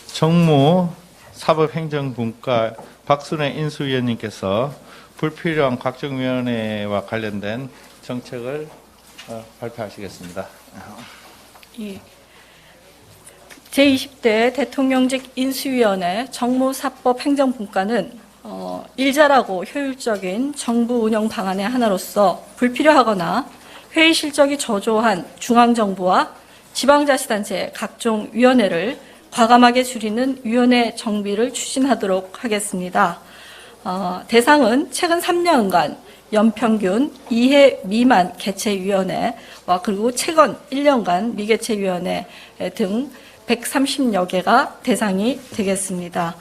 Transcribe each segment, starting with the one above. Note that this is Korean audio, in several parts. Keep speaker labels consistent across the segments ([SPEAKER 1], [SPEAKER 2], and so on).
[SPEAKER 1] 정무 사법행정분과 박순애 인수위원님께서 불필요한 각종위원회와 관련된 정책을 발표하시겠습니다.
[SPEAKER 2] 예. 제20대 대통령직 인수위원회 정무사법행정분과는 일자라고 효율적인 정부 운영 방안의 하나로서 불필요하거나 회의 실적이 저조한 중앙정부와 지방자치단체 각종 위원회를 과감하게 줄이는 위원회 정비를 추진하도록 하겠습니다. 대상은 최근 3년간 연평균 2회 미만 개최위원회와 그리고 최근 1년간 미개최위원회 등 130여 개가 대상이 되겠습니다.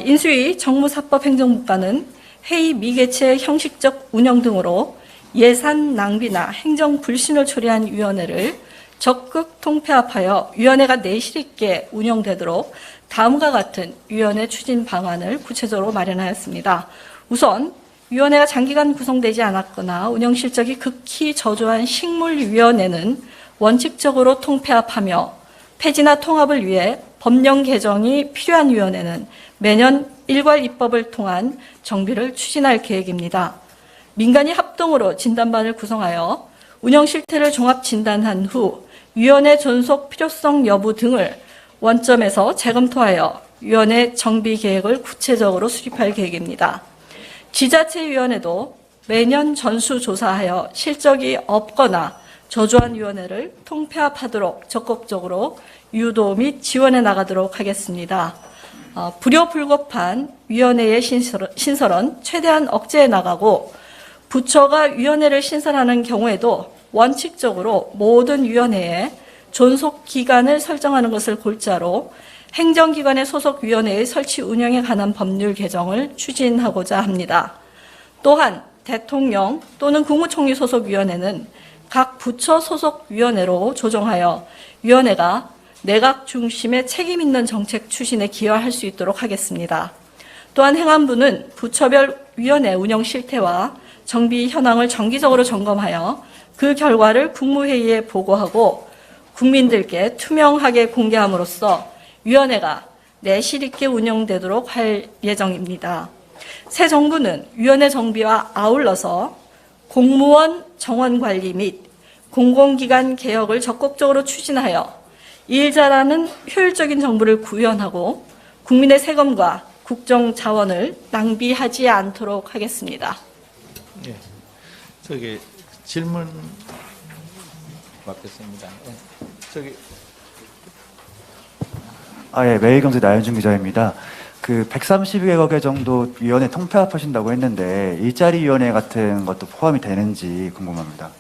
[SPEAKER 2] 인수위 정무사법행정분과는 회의 미개최 형식적 운영 등으로 예산 낭비나 행정 불신을 초래한 위원회를 적극 통폐합하여 위원회가 내실 있게 운영되도록 다음과 같은 위원회 추진 방안을 구체적으로 마련하였습니다. 우선 위원회가 장기간 구성되지 않았거나 운영 실적이 극히 저조한 식물위원회는 원칙적으로 통폐합하며 폐지나 통합을 위해 법령 개정이 필요한 위원회는 매년 일괄 입법을 통한 정비를 추진할 계획입니다. 민간이 합동으로 진단반을 구성하여 운영 실태를 종합 진단한 후 위원회 존속 필요성 여부 등을 원점에서 재검토하여 위원회 정비 계획을 구체적으로 수립할 계획입니다. 지자체위원회도 매년 전수조사하여 실적이 없거나 저조한 위원회를 통폐합하도록 적극적으로 유도 및 지원해 나가도록 하겠습니다. 불효불급한 위원회의 신설은 최대한 억제해 나가고 부처가 위원회를 신설하는 경우에도 원칙적으로 모든 위원회에 존속 기간을 설정하는 것을 골자로 행정기관의 소속 위원회의 설치 운영에 관한 법률 개정을 추진하고자 합니다. 또한 대통령 또는 국무총리 소속 위원회는 각 부처 소속 위원회로 조정하여 위원회가 내각 중심의 책임 있는 정책 추진에 기여할 수 있도록 하겠습니다. 또한 행안부는 부처별 위원회 운영 실태와 정비 현황을 정기적으로 점검하여 그 결과를 국무회의에 보고하고 국민들께 투명하게 공개함으로써 위원회가 내실 있게 운영되도록 할 예정입니다. 새 정부는 위원회 정비와 아울러서 공무원 정원 관리 및 공공기관 개혁을 적극적으로 추진하여 일 잘하는 효율적인 정부를 구현하고 국민의 세금과 국정 자원을 낭비하지 않도록 하겠습니다.
[SPEAKER 1] 예, 질문 받겠습니다.
[SPEAKER 3] 예, 매일경제 나현준 기자입니다. 그 130여 개 정도 위원회 통폐합하신다고 했는데 일자리 위원회 같은 것도 포함이 되는지 궁금합니다.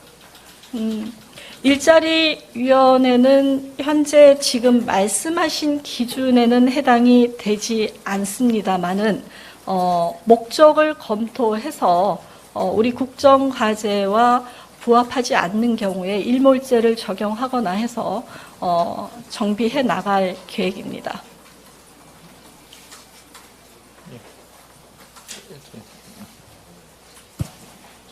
[SPEAKER 2] 일자리 위원회는 현재 지금 말씀하신 기준에는 해당이 되지 않습니다만은 목적을 검토해서 우리 국정 과제와 부합하지 않는 경우에 일몰제를 적용하거나 해서 정비해 나갈 계획입니다.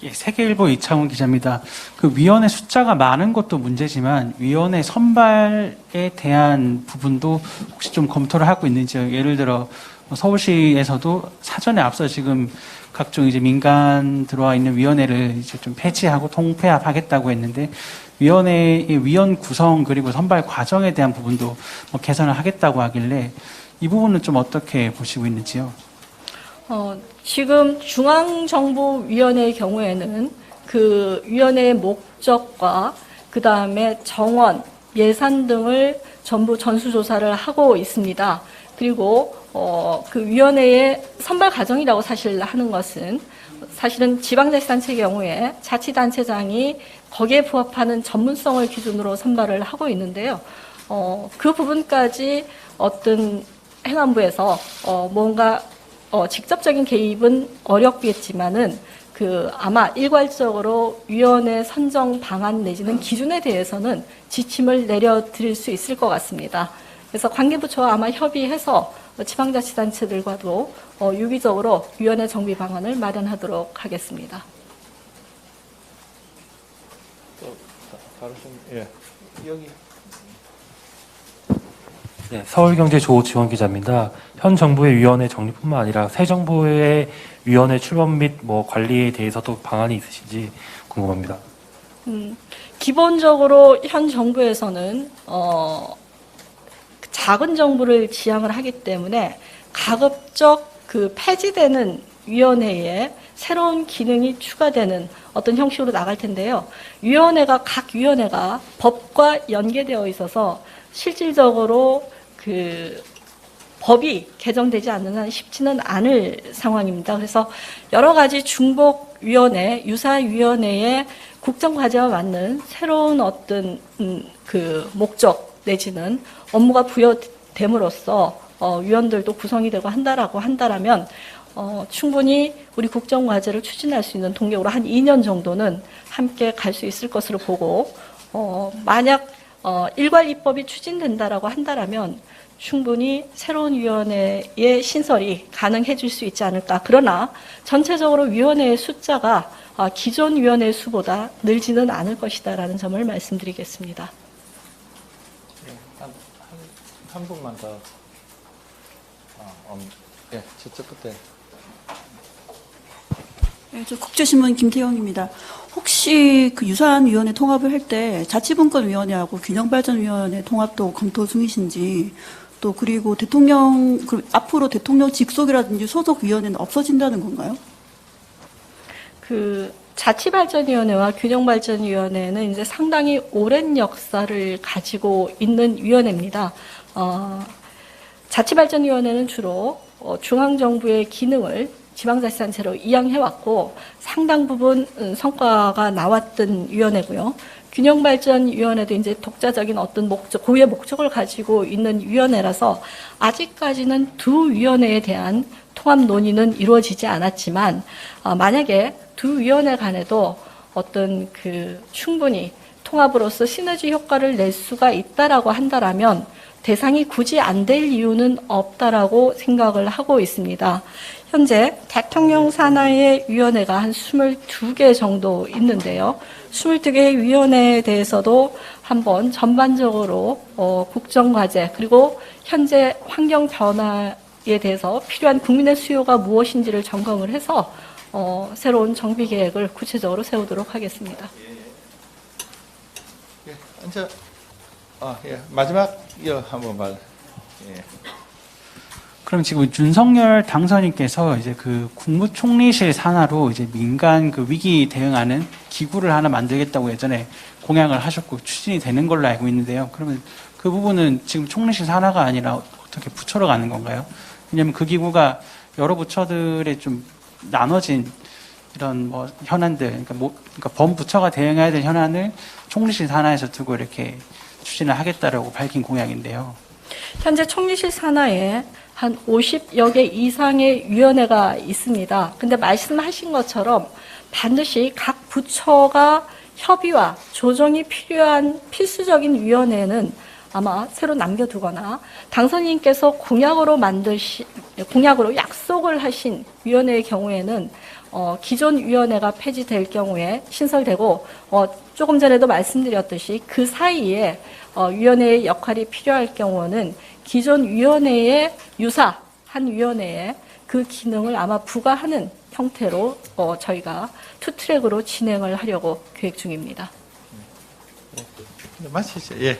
[SPEAKER 4] 예, 세계일보 이창훈 기자입니다. 그 위원회 숫자가 많은 것도 문제지만 위원회 선발에 대한 부분도 혹시 좀 검토를 하고 있는지요? 예를 들어 서울시에서도 사전에 앞서 지금 각종 이제 민간 들어와 있는 위원회를 이제 좀 폐지하고 통폐합하겠다고 했는데 위원회의 위원 구성 그리고 선발 과정에 대한 부분도 뭐 개선을 하겠다고 하길래 이 부분은 좀 어떻게 보시고 있는지요?
[SPEAKER 2] 지금 중앙정부위원회의 경우에는 그 위원회의 목적과 그 다음에 정원, 예산 등을 전부 전수조사를 하고 있습니다. 그리고 그 위원회의 선발 과정이라고 사실 하는 것은 사실은 지방자치단체의 경우에 자치단체장이 거기에 부합하는 전문성을 기준으로 선발을 하고 있는데요. 그 부분까지 어떤 행안부에서 뭔가 직접적인 개입은 어렵겠지만은 아마 일괄적으로 위원회 선정 방안 내지는 기준에 대해서는 지침을 내려드릴 수 있을 것 같습니다. 그래서 관계부처와 아마 협의해서 지방자치단체들과도 유기적으로 위원회 정비 방안을 마련하도록 하겠습니다.
[SPEAKER 1] 예, 여기.
[SPEAKER 5] 네, 서울경제 조지원 기자입니다. 현 정부의 위원회 정리뿐만 아니라 새 정부의 위원회 출범 및 뭐 관리에 대해서도 방안이 있으신지 궁금합니다.
[SPEAKER 2] 기본적으로 현 정부에서는 작은 정부를 지향을 하기 때문에 가급적 그 폐지되는 위원회에 새로운 기능이 추가되는 어떤 형식으로 나갈 텐데요. 각 위원회가 법과 연계되어 있어서 실질적으로 그 법이 개정되지 않는 한 쉽지는 않을 상황입니다. 그래서 여러 가지 중복위원회, 유사위원회의 국정과제와 맞는 새로운 어떤 그 목적 내지는 업무가 부여됨으로써 위원들도 구성이 되고 한다라면 충분히 우리 국정과제를 추진할 수 있는 동력으로 한 2년 정도는 함께 갈 수 있을 것으로 보고 만약 일괄 입법이 추진된다라고 한다라면 충분히 새로운 위원회의 신설이 가능해질 수 있지 않을까. 그러나 전체적으로 위원회의 숫자가 기존 위원회 수보다 늘지는 않을 것이다라는 점을 말씀드리겠습니다.
[SPEAKER 1] 한 분만 더. 예, 저쪽 끝에.
[SPEAKER 6] 네, 저 국제신문 김태영입니다. 혹시 그 유사한 위원회 통합을 할 때 자치분권위원회하고 균형발전위원회 통합도 검토 중이신지, 또 그리고 앞으로 대통령 직속이라든지 소속 위원회는 없어진다는 건가요? 그
[SPEAKER 2] 자치발전위원회와 균형발전위원회는 이제 상당히 오랜 역사를 가지고 있는 위원회입니다. 자치발전위원회는 주로 중앙정부의 기능을 지방자치단체로 이양해왔고 상당 부분 성과가 나왔던 위원회고요. 균형발전위원회도 이제 독자적인 어떤 고유의 목적을 가지고 있는 위원회라서 아직까지는 두 위원회에 대한 통합 논의는 이루어지지 않았지만 만약에 두 위원회 간에도 어떤 충분히 통합으로서 시너지 효과를 낼 수가 있다라고 한다라면 대상이 굳이 안 될 이유는 없다라고 생각을 하고 있습니다. 현재 대통령 산하의 위원회가 한 22개 정도 있는데요. 22개의 위원회에 대해서도 한번 전반적으로 국정과제 그리고 현재 환경 변화에 대해서 필요한 국민의 수요가 무엇인지를 점검을 해서 새로운 정비 계획을 구체적으로 세우도록 하겠습니다.
[SPEAKER 1] 예, 이제 예, 마지막 한번 말. 예.
[SPEAKER 4] 그럼 지금 윤석열 당선인께서 이제 그 국무총리실 산하로 이제 민간 그 위기 대응하는 기구를 하나 만들겠다고 예전에 공약을 하셨고 추진이 되는 걸로 알고 있는데요. 그러면 그 부분은 지금 총리실 산하가 아니라 어떻게 부처로 가는 건가요? 왜냐하면 그 기구가 여러 부처들의 좀 나눠진 이런 뭐 현안들, 그러니까 범부처가 대응해야 될 현안을 총리실 산하에서 두고 이렇게 추진을 하겠다라고 밝힌 공약인데요.
[SPEAKER 2] 현재 총리실 산하에 한 50여 개 이상의 위원회가 있습니다. 근데 말씀하신 것처럼 반드시 각 부처가 협의와 조정이 필요한 필수적인 위원회는 아마 새로 남겨두거나 당선인께서 공약으로 약속을 하신 위원회의 경우에는 기존 위원회가 폐지될 경우에 신설되고 조금 전에도 말씀드렸듯이 그 사이에 위원회의 역할이 필요할 경우는 기존 위원회의 유사한 위원회에 그 기능을 아마 부과하는 형태로 저희가 투트랙으로 진행을 하려고 계획 중입니다.
[SPEAKER 1] 마치죠. 예.